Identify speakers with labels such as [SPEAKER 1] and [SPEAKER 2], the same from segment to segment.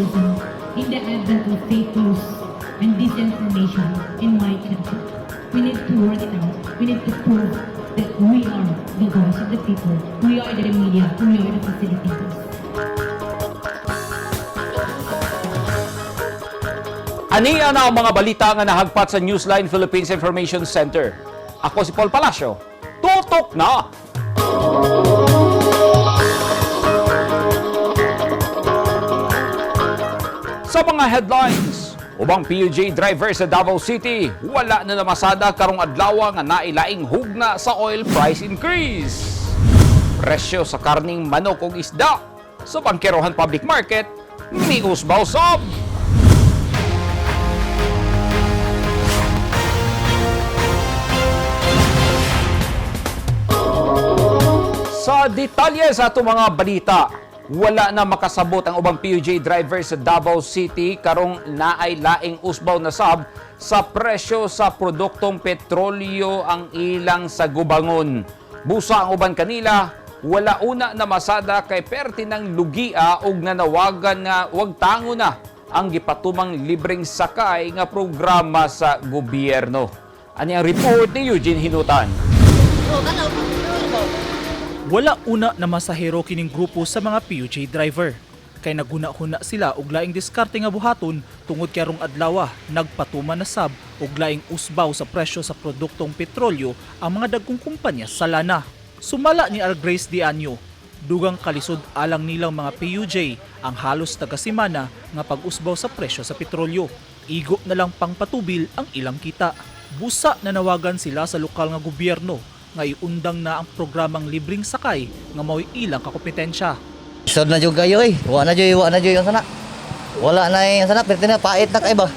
[SPEAKER 1] criticism in the advent of fake news and disinformation in my country. We need to work it out. We need to prove that we are the voice of the people. We are the media. We are the facilitators.
[SPEAKER 2] Aniya na ang mga balita nga nahagpat sa Newsline Philippines Information Center. Ako si Paul Palacio. Tutok na! Sa mga headlines, ubang PUJ driver sa Davao City, wala na namasada karong adlaw nga nailaing hugna sa oil price increase. Presyo sa karning manok ug isda sa Bangkerohan Public Market, miusbaw sab. Sa detalye sa ato mga balita, wala na makasabot ang ubang PUJ driver sa Davao City karong naay laing usbaw na sab sa presyo sa produktong petrolyo ang ilang sa gubangon. Busa ang uban kanila, wala una na masada kay perti ng lugia og nanawagan nga wag tango na ang gipatumang libreng sakay nga programa sa gobyerno. Ani ang report ni Eugene Hinutan.
[SPEAKER 3] Wala una na masahero kining grupo sa mga PUJ driver. Kay naguna-huna sila og laing diskarte nga buhaton tungod kay arong adlaw nagpatuman na sab og laing usbaw sa presyo sa produktong petrolyo ang mga dagkong kumpanya sa lana. Sumala ni Grace Dianyo, dugang kalisod alang nilang mga PUJ ang halos tagasimana nga pag-usbaw sa presyo sa petrolyo. Igo na lang pang patubil ang ilang kita. Busa nanawagan sila sa lokal nga gobyerno nga iundang na ang programang libreng sakay nga mao'y ilang kakompetensya.
[SPEAKER 4] Isod na jud kayo wa na jud ang sana. Wala na yung sana, pero pait na kayo ba?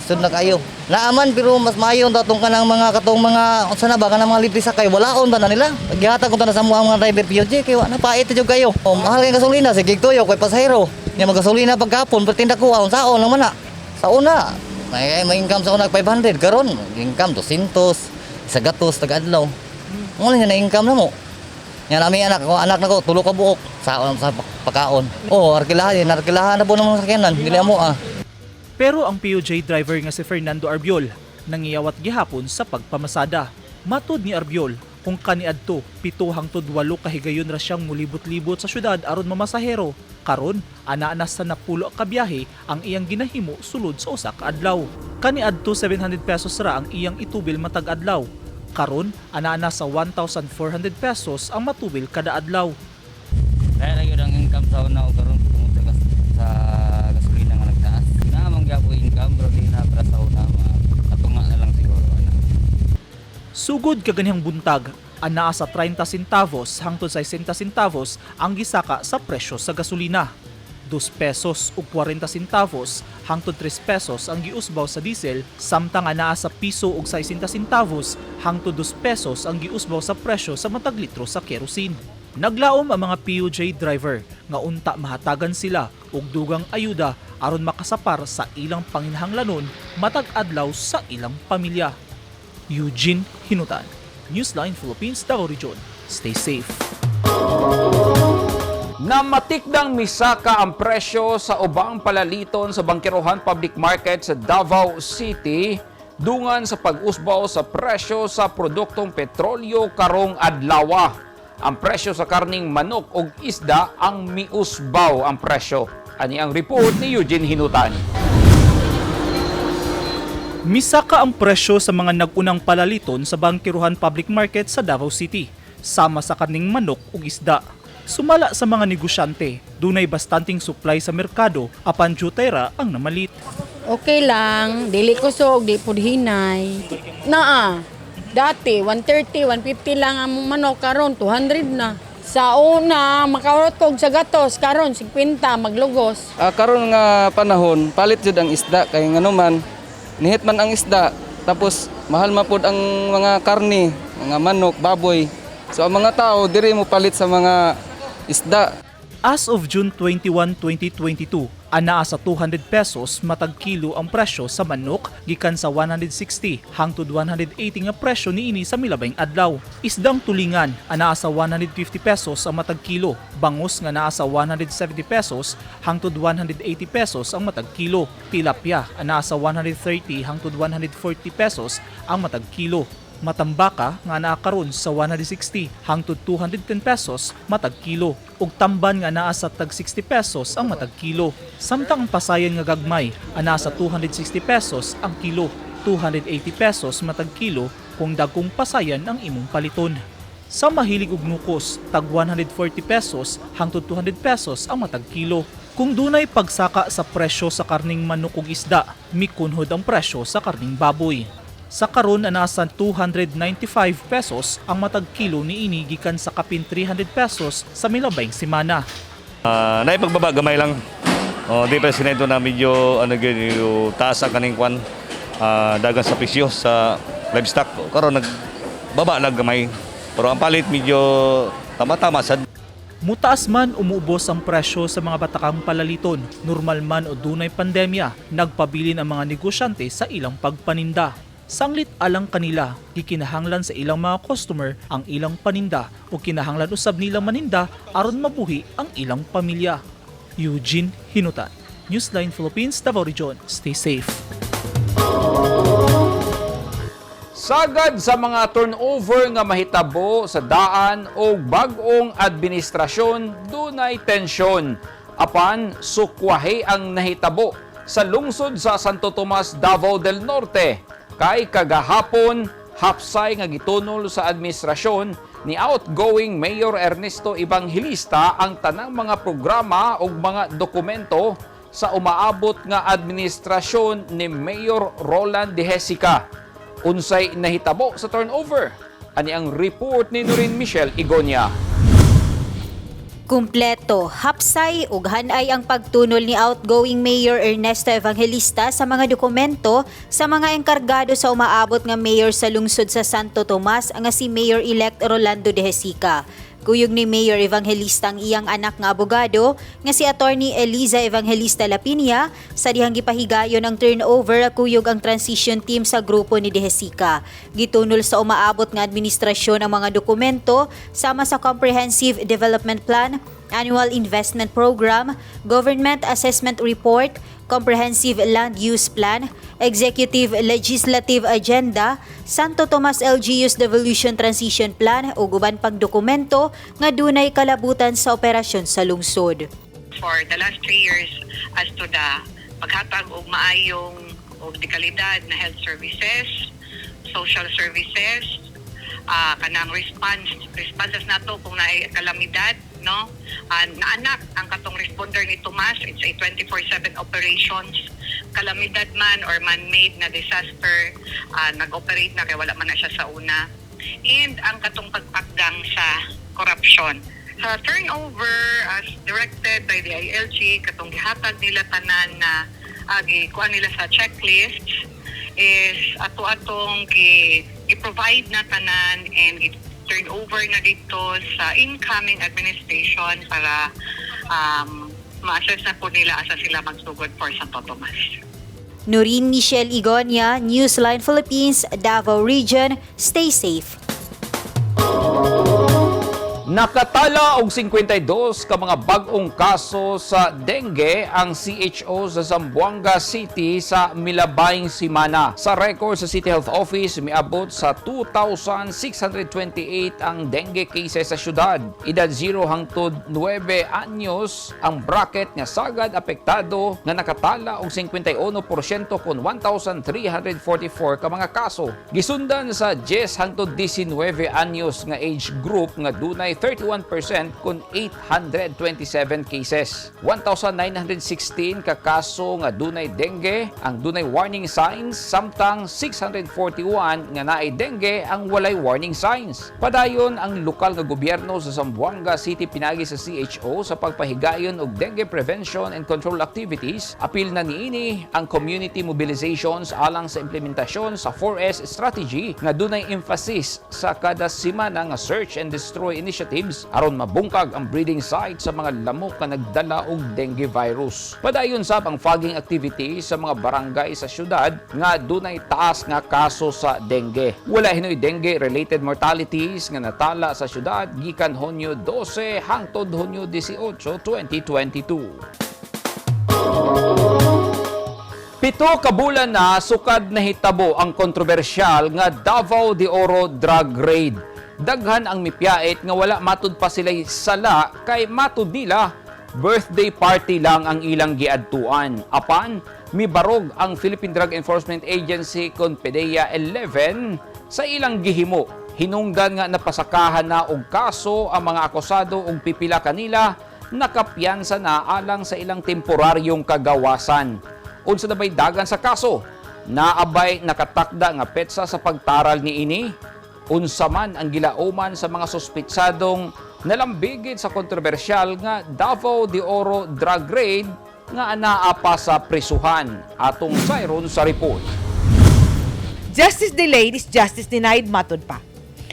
[SPEAKER 4] Isod na kayo. Naaman pero mas mayon datong kanang mga katong mga sana ba kanang mga libre sakay, walaon ba na nila? Gihatag ko ta na sa mga driver PUJ kay wa na pait jud kayo. Mahal kay gasolina sige tuyo kay pasahero. Nya magasolina pagkapon pertinda ko saon lang man na. Sa una, may income sa una 500 karon, income 200. Sa gatos taga-adlaw. Mo na income na mo. Yan ami anak nako tulo ka buok sa pagkaon. Oh, arkilahan na po ng sakyanan, dili mo
[SPEAKER 3] Pero ang PUJ driver nga si Fernando Arbiol nangiyawat gihapon sa pagpamasada. Matud ni Arbiol, kung kaniadto 7 hangtod 8 kahigayon ra siyang mulibot-libot sa syudad aron mamasahero. Karon ana sa napulo ka biyahe ang iyang ginahimo sulod sa usa ka adlaw. Kaniadto 700 pesos ra ang iyang itubil matag adlaw. Karon ana sa 1,400 pesos ang matubil kada adlaw.
[SPEAKER 5] Kaya na yun ang income sa una o karon tungod sa gasolina nga nagtaas. Naamang gyapon income pero di na para sa una katunga na lang siguro ana.
[SPEAKER 3] Sugod kaganihang buntag, ana sa 30 centavos hangtod sa 60 centavos ang gisaka sa presyo sa gasolina. 2 pesos ug 40 centavos hangtod 3 pesos ang giusbaw sa diesel, samtang ana sa piso ug 60 centavos hangtod 2 pesos ang giusbaw sa presyo sa matag litro sa kerosene. Naglaom ang mga PUJ driver nga unta mahatagan sila og dugang ayuda aron makasapar sa ilang panginahanglanon matag adlaw sa ilang pamilya. Eugene Hinutan, Newsline Philippines, Davao Region. Stay safe.
[SPEAKER 2] Namatikdang misaka ang presyo sa ubang palaliton sa Bangkerohan Public Market sa Davao City dungan sa pag-usbaw sa presyo sa produktong petrolyo karong adlaw. Ang presyo sa karning manok ug isda ang miusbaw ang presyo. Ani ang report ni Eugene Hinutan.
[SPEAKER 3] Misaka ang presyo sa mga nagunang palaliton sa Bangkerohan Public Market sa Davao City, sama sa karning manok ug isda. Sumala sa mga negosyante, dunay bastanting supply sa merkado apan jutera ang namalit.
[SPEAKER 6] Okay lang, dili kusog, di pud hinay. Dati 130, 150 lang ang manok, karon 200 na. Sa una, makawat kog sa gatos, karon 50 maglugos.
[SPEAKER 7] Karon nga panahon, palit jud ang isda kay nganuman nihit man ang isda tapos mahal mapud ang mga karni, mga manok, baboy. So ang mga tao diri mo palit sa mga isda.
[SPEAKER 3] As of June 21, 2022, anaa sa 200 pesos matag kilo ang presyo sa manok gikan sa 160 hangtod 180 nga presyo niini sa milabayng adlaw. Isdang tulingan anaa sa 150 pesos ang matag kilo, bangus nga naa sa 170 pesos hangtod 180 pesos ang matag kilo, tilapia anaa sa 130 hangtod 140 pesos ang matag kilo. Matambaka nga naa karon sa 160 hangtod 210 pesos matag kilo ug tamban nga naa sa tag 60 pesos ang matag kilo. Samtang pasayan nga gagmay anaa sa 260 pesos ang kilo, 280 pesos matag kilo kung dagkong pasayan ang imong paliton. Sa mahilig og nukos, tag 140 pesos hangtod 200 pesos ang matag kilo. Kung dunay pagsaka sa presyo sa karning manok ug isda, mikunhod ang presyo sa karning baboy. Sa karon ana sa 295 pesos ang matag kilo niini gikan sa kapin 300 pesos sa milabayng semana.
[SPEAKER 8] Naipagbaba gamay lang. Di pa sinento na medyo yung taas ang kaning kwan dagan sa presyo sa livestock. Karon nagbaba lang gamay. Pero ang palit medyo tama-tama sad.
[SPEAKER 3] Mutaas man umuubos ang presyo sa mga batakang palaliton, normal man o dunay pandemya, nagpabilin ang mga negosyante sa ilang pagpaninda. Sanglit alang kanila, gikinahanglan sa ilang mga customer ang ilang paninda o kinahanglan usab nilang maninda aron mabuhi ang ilang pamilya. Eugene Hinutan, Newsline Philippines, Davao Region. Stay safe.
[SPEAKER 2] Sagad sa mga turnover nga mahitabo sa daan o bag-ong administrasyon, dunay tensyon. Apan sukwahe ang nahitabo sa lungsod sa Santo Tomas, Davao del Norte. Kay kagahapon, hapsay nga gitunol sa administrasyon ni outgoing Mayor Ernesto Evangelista ang tanang mga programa o mga dokumento sa umaabot nga administrasyon ni Mayor Roland De Jessica. Unsay nahitabo sa turnover? Ani ang report ni Noreen Michelle Igonia.
[SPEAKER 9] Kumpleto, hapsay ug hanay ang pagtunol ni outgoing Mayor Ernesto Evangelista sa mga dokumento sa mga engkargado sa umaabot nga mayor sa lungsod sa Santo Tomas nga si Mayor-elect Rolando De Jessica. Kuyog ni Mayor Evangelista ang iyang anak nga abogado nga si Attorney Eliza Evangelista Lapinia sa dihang gipahigayon ang turnover kuyog ang transition team sa grupo ni De Jessica. Gitunol sa umaabot nga administrasyon ang mga dokumento sama sa Comprehensive Development Plan, Annual Investment Program, Government Assessment Report, Comprehensive Land Use Plan, Executive Legislative Agenda, Santo Tomas LGU's Devolution Transition Plan ug uban pang dokumento nga dunay kalabutan sa operasyon sa lungsod.
[SPEAKER 10] For the last 3 years as to the paghatag og maayong og dekalidad na health services, social services, kanang responses nato kung naay kalamidad, no? Naanak ang katong responder ni Tomas. It's a 24/7 operations. Kalamidad man or man-made na disaster, nag-operate na kaya wala man na siya sa una. And ang katong pagpakdang sa corruption. Sa turnover as directed by the ILG, katong gihatag nila tanan na gikuha nila sa checklist is ato-atong i-provide na tanan and turn over na dito sa incoming administration para ma-assess na po nila asa sila magsugod for Santo Tomas.
[SPEAKER 9] Noreen Michelle Igonia, Newsline Philippines, Davao Region. Stay safe.
[SPEAKER 2] Nakatala og 52 ka mga bag-ong kaso sa dengue ang CHO sa Zamboanga City sa milabayng semana. Sa record sa City Health Office, miabot sa 2,628 ang dengue cases sa syudad. Edad 0 hangtod 9 anyos ang bracket nga sagad apektado nga nakatala og 51% kon 1,344 ka mga kaso. Gisundan sa 10 hangtod 19 anyos nga age group nga dunay 31% kun 827 cases. 1,916 ka kaso nga dunay dengue ang dunay warning signs, samtang 641 nga naay dengue ang walay warning signs. Padayon ang lokal nga gobyerno sa Zamboanga City pinagi sa CHO sa pagpahigayon og dengue prevention and control activities. Apil na niini ang community mobilizations alang sa implementasyon sa 4S strategy nga dunay emphasis sa kada semana nga search and destroy initiative representatives aron mabungkag ang breeding site sa mga lamok na nagdala og dengue virus. Padayon sab ang fogging activity sa mga barangay sa syudad nga dunay taas nga kaso sa dengue. Wala hinoy dengue related mortalities nga natala sa syudad gikan Hunyo 12 hangtod Hunyo 18, 2022. 7 ka bulan na sukad na hitabo ang kontrobersyal nga Davao de Oro drug raid. Daghan ang mipyait nga wala matud pa sila'y sala kay matud nila birthday party lang ang ilang giadtuan. Apan, mibarog ang Philippine Drug Enforcement Agency kon PDEA 11 sa ilang gihimo. Hinungdan nga napasakahan na og kaso ang mga akusado og pipila kanila nakapiyansa na alang sa ilang temporaryong kagawasan. Unsa na ba'y dagan sa kaso? Naabay nakatakda nga petsa sa pagtaral ni ini? Unsa man ang gilauman sa mga suspitsadong nalambigit sa kontrobersyal nga Davao de Oro drug raid nga anaa pa sa prisuhan? Atong sayron sa report.
[SPEAKER 11] Justice delayed is justice denied matod pa.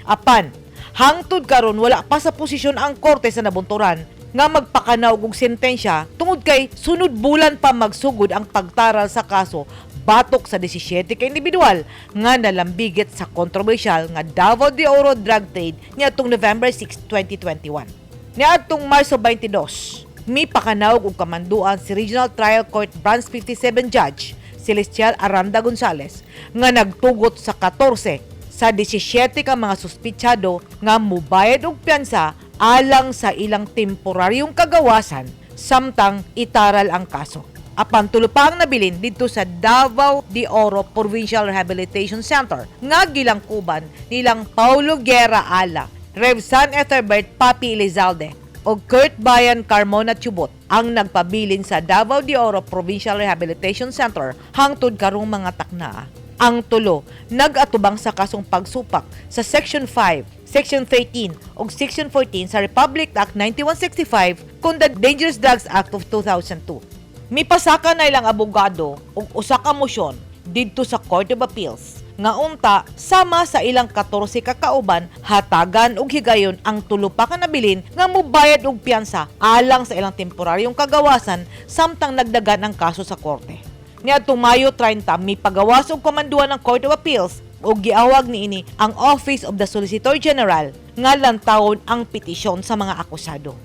[SPEAKER 11] Apan, hangtod karon wala pa sa posisyon ang korte sa nabunturan nga magpakanaw og sentensya tungod kay sunod bulan pa magsugod ang pagtaral sa kaso batok sa 17 ka individual nga nalambigit sa kontrobersyal nga Davao de Oro drug trade niadtong November 6, 2021. Niadtong Marso 22, mi pakanaw og kamanduan si Regional Trial Court Branch 57 Judge Celestial Aranda Gonzales nga nagtugot sa 14 sa 17 ka mga suspitsado nga mubayad og piyansa alang sa ilang temporaryong kagawasan samtang itaral ang kaso. Apan tulo pa ang nabilin dito sa Davao de Oro Provincial Rehabilitation Center nga gilangkuban nilang Paulo Guerra Ala, Rev. San Etherbert Papi Elizalde o Kurt Bayan Carmona Chubot ang nagpabilin sa Davao de Oro Provincial Rehabilitation Center hangtod karong mga takna. Ang tulo nag-atubang sa kasong pagsupak sa Section 5, Section 13 ug Section 14 sa Republic Act 9165 kung the Dangerous Drugs Act of 2002. Mipasaka na ilang abogado ug usa ka mosyon didto sa Court of Appeals nga unta sama sa ilang 14 ka kauban hatagan ug higayon ang tulo pa ka nabilin nga mobayad og piyansa alang sa ilang temporaryong kagawasan samtang nagdagan ang kaso sa korte. Niadtong Mayo 30 mipagawas og komanduan ng Court of Appeals o giawag niini ang Office of the Solicitor General nga lantawon ang petisyon sa mga akusado.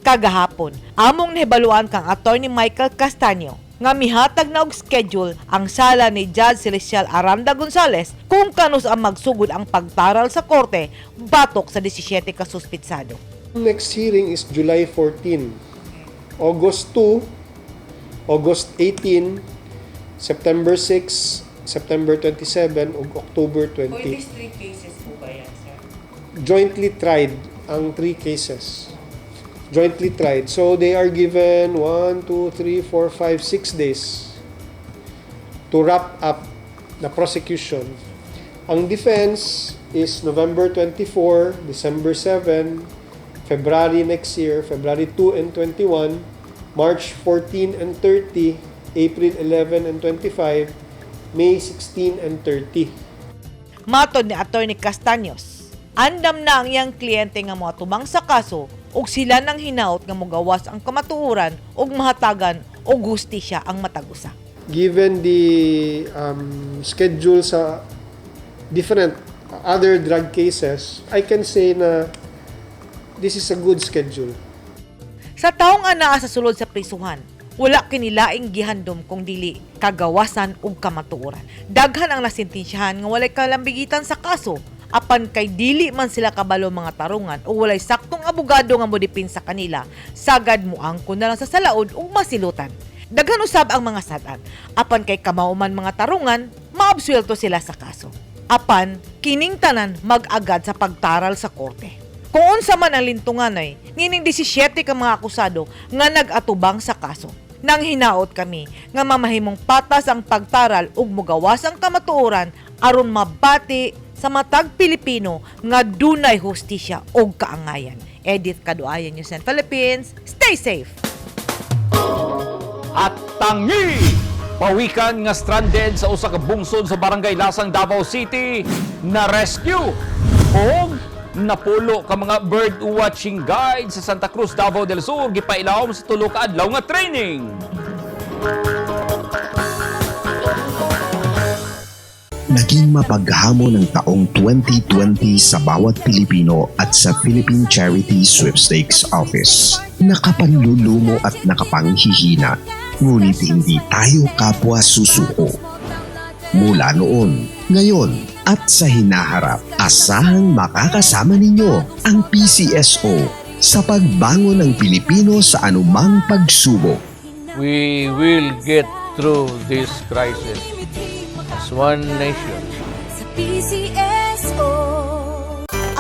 [SPEAKER 11] Kagahapon, among nahibaluan kang Attorney Michael Castaño nga mihatag na og schedule ang sala ni Judge Celestial Aranda Gonzales kung kanus ang magsugod ang pagtaral sa korte batok sa 17 ka suspitsado.
[SPEAKER 12] Next hearing is July 14, August 2, August 18, September 6, September 27 ug October 20.
[SPEAKER 11] For these 3 cases po ba yan, sir?
[SPEAKER 12] Jointly tried ang 3 cases. Jointly tried. So they are given 1, 2, 3, 4, 5, 6 days to wrap up the prosecution. Ang defense is November 24, December 7, February next year, February 2 and 21, March 14 and 30, April 11 and 25, May 16 and 30.
[SPEAKER 11] Matod ni Attorney Castaños, andam na ang iyang kliyente nga mga tubang sa kaso ug sila nang hinaot nga mogawas ang kamatuoran ug mahatagan og hustisya ang matagusa.
[SPEAKER 12] Given the schedule sa different other drug cases, I can say na this is a good schedule.
[SPEAKER 11] Sa taong anaa sa sulod sa prisuhan, wala kinilaing gihandom kung dili kagawasan ug kamatuoran. Daghan ang nasintensyahan nga walay kalambigitan sa kaso, apan kay dili man sila kabalo mga tarungan o walay saktong abogado nga modipin sa kanila, sagad mo angkon na lang sa salaod ug masilutan. Daghan usab ang mga sad-an, apan kay kamauman mga tarungan, maabsuelto sila sa kaso. Apan kining tanan mag-agad sa pagtaral sa korte. Kung unsa man ang lintungan ay, nining 17 ka mga akusado nga nag-atubang sa kaso. Nang hinaot kami nga mamahimong patas ang pagtaral ug mogawas ang kamatuoran aron mabati sa matag Pilipino nga dunay hustisya ug kaangayan. Edith Kaduayan, News and Philippines. Stay safe!
[SPEAKER 2] At tangi! Pawikan nga stranded sa usa ka bungsod sa Barangay Lasang, Davao City na rescue o Napulo ka mga bird watching guide sa Santa Cruz, Davao del Sur gipailawom sa tulo ka adlaw nga training.
[SPEAKER 13] Naging mapaghamon ng taong 2020 sa bawat Pilipino at sa Philippine Charity Sweepstakes Office. Nakapanlulumo at nakapanghihina, ngunit hindi tayo kapwa susuko. Mula noon, ngayon, at sa hinaharap, asahang makakasama ninyo ang PCSO sa pagbangon ng Pilipino sa anumang pagsubok.
[SPEAKER 14] We will get through this crisis as one nation.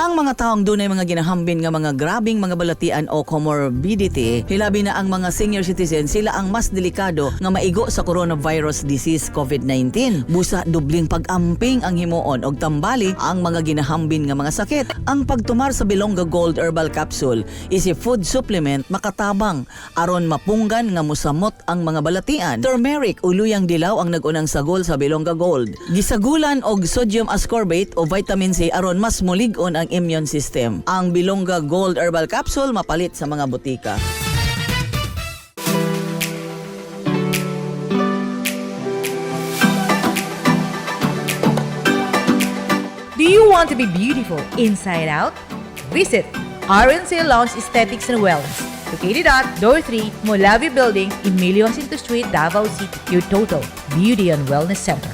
[SPEAKER 15] Ang mga taong dunay mga ginahambin nga mga grabing mga balatian o comorbidity, hilabi na ang mga senior citizen, sila ang mas delikado nga maigo sa coronavirus disease COVID-19. Busa dubling pag-amping ang himuon og tambali ang mga ginahambin nga mga sakit. Ang pagtumar sa Bilonga Gold Herbal Capsule is a food supplement makatabang aron mapunggan nga musamot ang mga balatian. Turmeric o luyang dilaw ang nagunang sagol sa Bilonga Gold. Gisagulan og sodium ascorbate o vitamin C aron mas mulig-on ang immune system. Ang Bilonga Gold Herbal Capsule mapalit sa mga butika.
[SPEAKER 11] Do you want to be beautiful inside out? Visit RNC Lounge Aesthetics and Wellness, located at Door 3, Molavi Building, Emilio Jacinto Street, Davao City. Your total beauty and wellness center.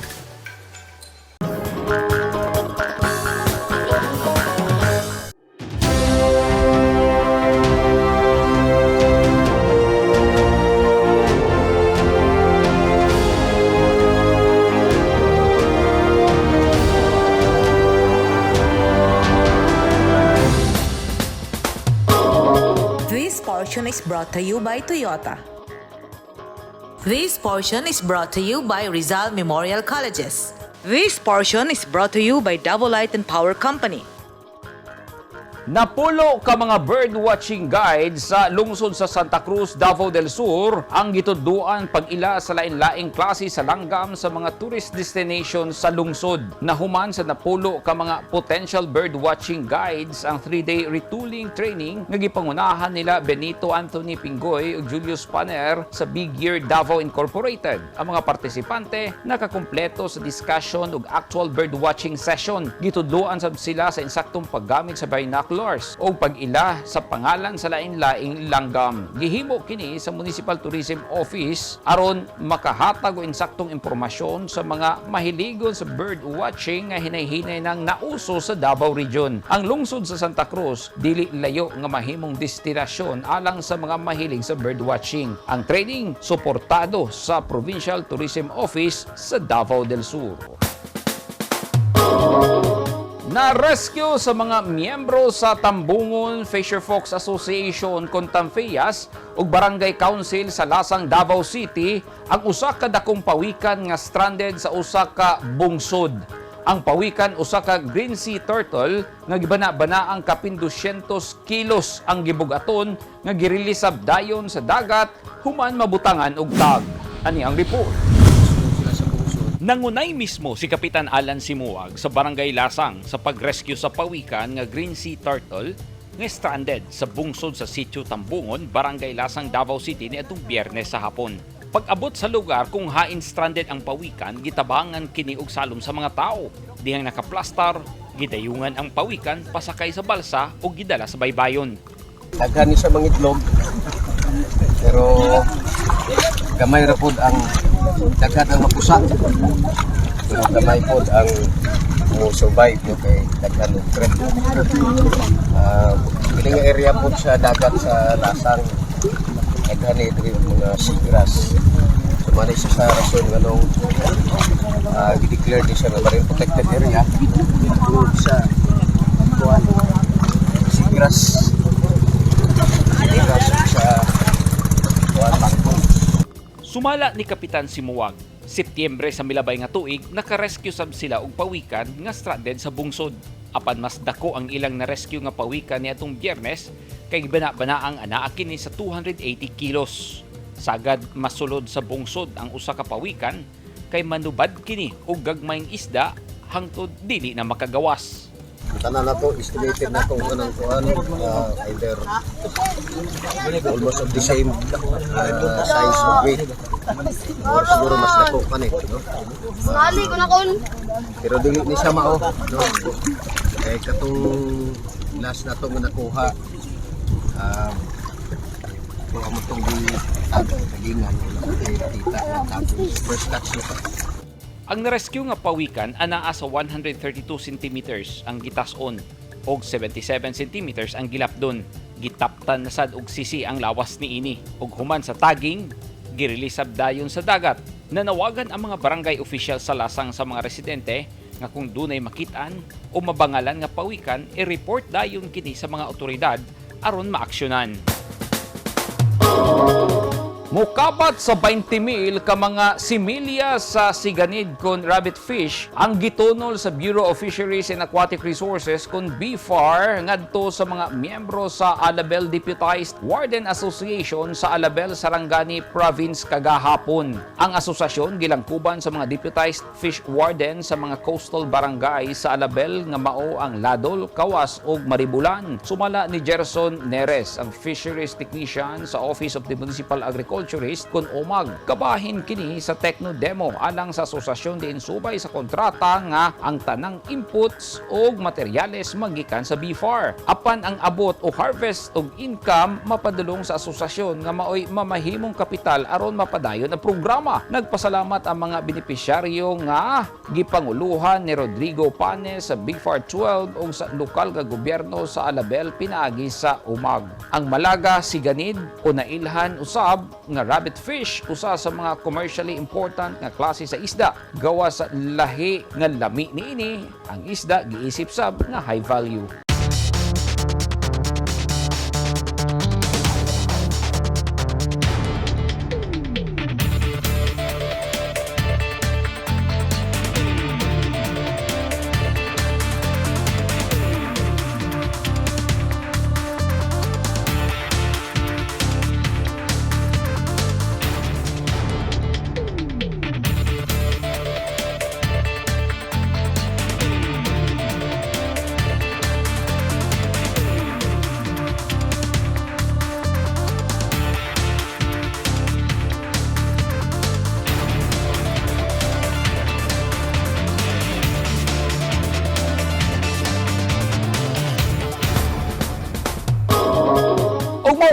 [SPEAKER 16] This portion is brought to you by Toyota. This portion is brought to you by Rizal Memorial Colleges.
[SPEAKER 11] This portion is brought to you by Davao Light and Power Company.
[SPEAKER 2] Napulo ka mga bird-watching guide sa lungsod sa Santa Cruz, Davao del Sur ang gituduan pag-ila sa lain-laing klase sa langgam sa mga tourist destination sa lungsod. Nahuman sa napulo ka mga potential bird-watching guides ang 3-day retooling training nga gipangunahan nila Benito Anthony Pingoy ug Julius Paner sa Big Year Davao Incorporated. Ang mga partisipante nakakumpleto sa discussion ug actual bird-watching session. Gituduan sab sila sa insaktong paggamit sa binoculars o pag-ila sa pangalan sa lain-laing langgam. Gihimo kini sa Municipal Tourism Office aron makahatag og insaktong impormasyon sa mga mahiligon sa bird watching nga hinay-hinay nang nauso sa Davao Region. Ang lungsod sa Santa Cruz dili layo nga mahimong destinasyon alang sa mga mahilig sa bird watching. Ang training suportado sa Provincial Tourism Office sa Davao del Sur. Na-rescue sa mga miyembro sa Tambungon Fisher Folks Association Contamfeas ug Barangay Council sa Lasang, Davao City ang usa ka dakong pawikan nga stranded sa usa ka bungsod. Ang pawikan usa ka green sea turtle nga gibana-bana ang kapin 200 kilos ang gibugaton nga girilisab dayon sa dagat human mabutangan og tag. Ani ang report. Nangunay mismo si Kapitan Alan Simuag sa Barangay Lasang sa pag-rescue sa pawikan nga green sea turtle nga stranded sa bungsod sa Sitio Tambungon, Barangay Lasang, Davao City niadtong Biyernes sa hapon. Pag-abot sa lugar kung hain stranded ang pawikan, gitabangan kini og salom sa mga tao. Dihang nakaplastar, gidayungan ang pawikan pasakay sa balsa o gidala sa baybayon.
[SPEAKER 17] Daghan ni sa mga itlog, pero gamay ra pud ang daghan ang mapusa. Pero gamay pud ang mo survive kay daghan og threat. Piling area pud sa dagat sa Lasang, daghan ni diri mga seagrass. Sumali siya sa rason nganong i-declare di siya na marine protected area sa seagrass.
[SPEAKER 2] Sumala ni Kapitan Simuag, Setyembre sa milabay nga tuig, naka-rescue sab sila og pawikan nga stranded sa bungsod. Apan mas dako ang ilang na-rescue nga pawikan niadtong Biyernes kay bana-bana ang anaa kini sa 280 kilos. Sagad masulod sa bungsod ang usa ka pawikan kay manubad kini og gagmayng isda hangtod dili na makagawas.
[SPEAKER 17] tanan na to estimated na to kanang kuan either almost of the same size of weight or siguro mas dako pa ni no. Pero dili ni siya mao no. Kay katong last na to nga nakuha kung amo tong tagingan kita na first touch nito.
[SPEAKER 2] Ang narescue nga pawikan anaa sa 132 centimeters ang gitason og 77 centimeters ang gilapdon. Gitaptan na sad og sisi ang lawas ni ini ug human sa taging girilisab dayon sa dagat. Nanawagan ang mga barangay official sa lasang sa mga residente nga kung dunay makitaan o mabangalan nga pawikan i-report dayon kini sa mga otoridad aron maaksyonan. Mukabat sa 20,000 ka mga similya sa siganid kon rabbit fish ang gitunol sa Bureau of Fisheries and Aquatic Resources kon BFAR ngadto sa mga miyembro sa Alabel Deputized Warden Association sa Alabel, Sarangani Province kagahapon. Ang asosasyon gilangkuban sa mga deputized fish warden sa mga coastal barangay sa Alabel nga mao ang Ladol, Kawas ug Maribulan. Sumala ni Gerson Neres, ang fisheries technician sa Office of the Municipal Agriculturist kun umag kabahin kini sa Techno Demo alang sa asosasyon diin subay sa kontrata nga ang tanang inputs ug materyales magikan sa BFAR. Apan ang abot o harvest ug income mapadulong sa asosasyon nga maoy mamahimong kapital aron mapadayon ang programa. Nagpasalamat ang mga benepisyaryo nga gipanguluhan ni Rodrigo Panes sa BFAR 12 ug sa lokal nga gobyerno sa Alabel pinaagi sa umag. Ang Malaga siganid o nailhan usab nga rabbit fish usa sa mga commercially important nga klase sa isda gawa sa lahi nga lami niini. Ang isda giisip sab nga high value.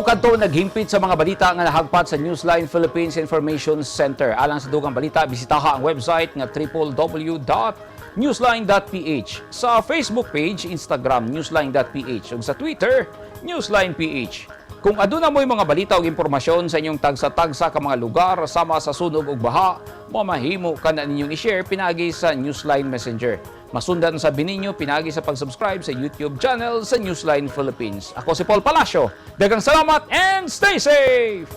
[SPEAKER 2] Kadto naghimpit sa mga balita nga nahagpat sa Newsline Philippines Information Center. Alang sa dugang balita, bisitaha ang website nga www.newsline.ph. Sa Facebook page, Instagram, newsline.ph. ug sa Twitter, newsline.ph. Kung aduna mo'y mga balita o impormasyon sa inyong tagsa-tagsa ka mga lugar sama sa sunog o baha, mamahimo ka na ninyong i-share pinagi sa Newsline Messenger. Masundan sa bininyo pinagi sa pag-subscribe sa YouTube channel sa Newsline Philippines. Ako si Paul Palacio. Daghang salamat and stay safe!